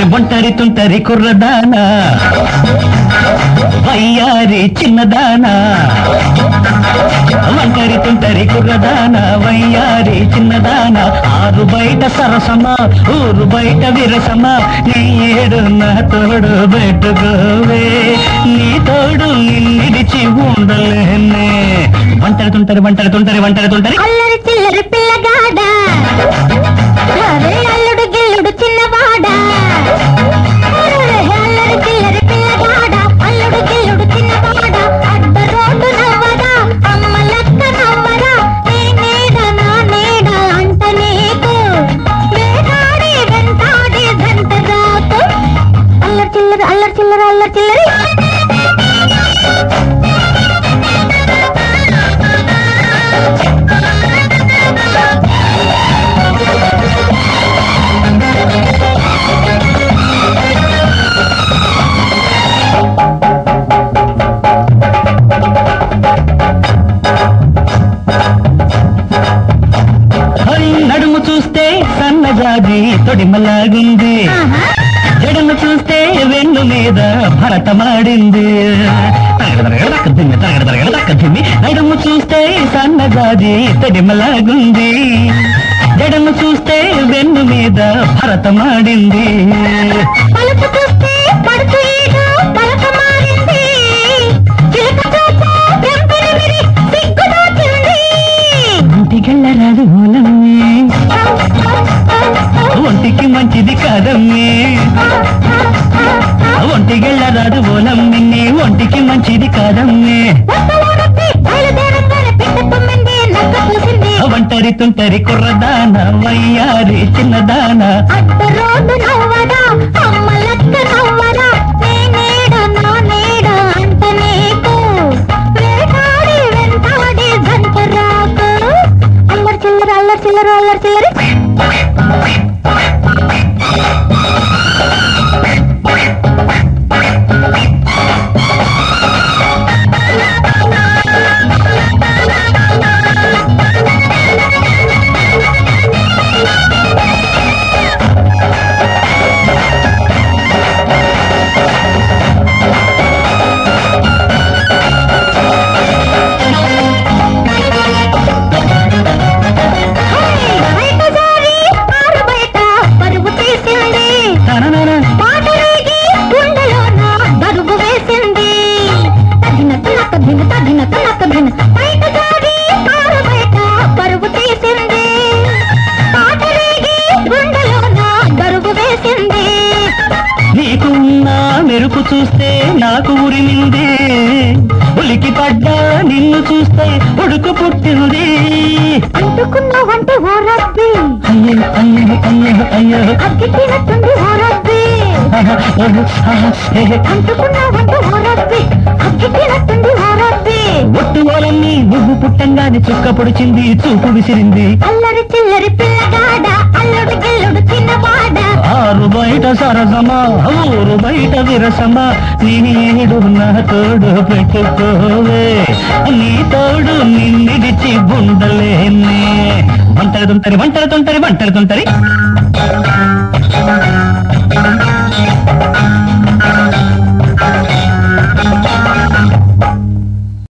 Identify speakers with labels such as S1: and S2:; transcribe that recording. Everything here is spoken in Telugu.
S1: ఒంటరి తుంటరి కుర్రదానా వయ్యారి చిన్నదానా ఒంటరి తుంటరి కుర్రదానా వయ్యారి చిన్నదానా ఆరు బయట సరసమా ఊరు బయట విరసమా నీ ఏడు నా తోడు పెట్టుకోవే నీ తోడు నిన్నిడిచి ఉండలేనే ఒంటరి తుంటరి ఒంటరి తుంటరి ఒంటరి తుంటరి
S2: అల్లరి చిల్లరి పిల్లగాడా అల్లుడు గిల్లుడు చిన్నవాడా అల్లరి చిల్లరి పిల్లగాడా అల్లుడు గిల్లుడు చిన్నవాడా అడ్డ రోడ్డు నవ్వదా అమ్మ లక్క నవ్వదా నీ నీడ నా నీడ అంట నీకు వేటాడి వెంటాడి గంట రాకు అల్లరి చిల్లరి అల్లరి చిల్లరి అల్లరి చిల్లరి
S1: నడుము చూస్తే సన్నజాజి తొడిమలాగుంది జడను చూస్తే వెన్ను మీద భరతమాడింది నడుము చూస్తే సన్నజాజి తొడిమలాగుంది జడను చూస్తే వెన్ను మీద భరతమాడింది ఒంటికెళ్ళరాదు మూలమ్మే ఒంటికి మంచిది కాదమ్మే ఒంటికెళ్ళరాదు మూలమ్మే ఒంటికి మంచిది కాదమ్మే ఒంటరి తుంటరి కుర్రదానా వయ్యారి చిన్నదానా
S2: చిల్లర అల్లరి చిల్లరి
S1: నీకున్నా మెరుపు చూస్తే నాకు ఉరిమింది ఉలికి పడ్డా నిన్ను చూస్తే ఉడుకు పుట్టింది
S2: అంటుకున్నావంటే ఓ రబ్బి
S1: అయ్యో అయ్యో అయ్యో అయ్యో
S2: అగ్గినట్టుంది ఓ రబ్బి అంటుకున్నావంటే ఓ రబ్బి అగ్గినట్టుంది ఓ రబ్బి
S1: ఒట్టు వాళ్ళని నువ్వు పుట్టంగానే చుక్క పొడిచింది చూపు విసిరింది
S2: అల్లరి చిల్లరి పిల్లగాడ అల్లుడు గిల్లుడు చిన్నవాడ
S1: ఆరు బయట సరసమా ఊరు బయట విరసమా నీడు నా తోడు పెట్టుకోవే నీ తోడు నిన్నిడిచి ఉండలేనే వంటలు తుంటరి వంటలు తుంటరి వంటలు తుంటరి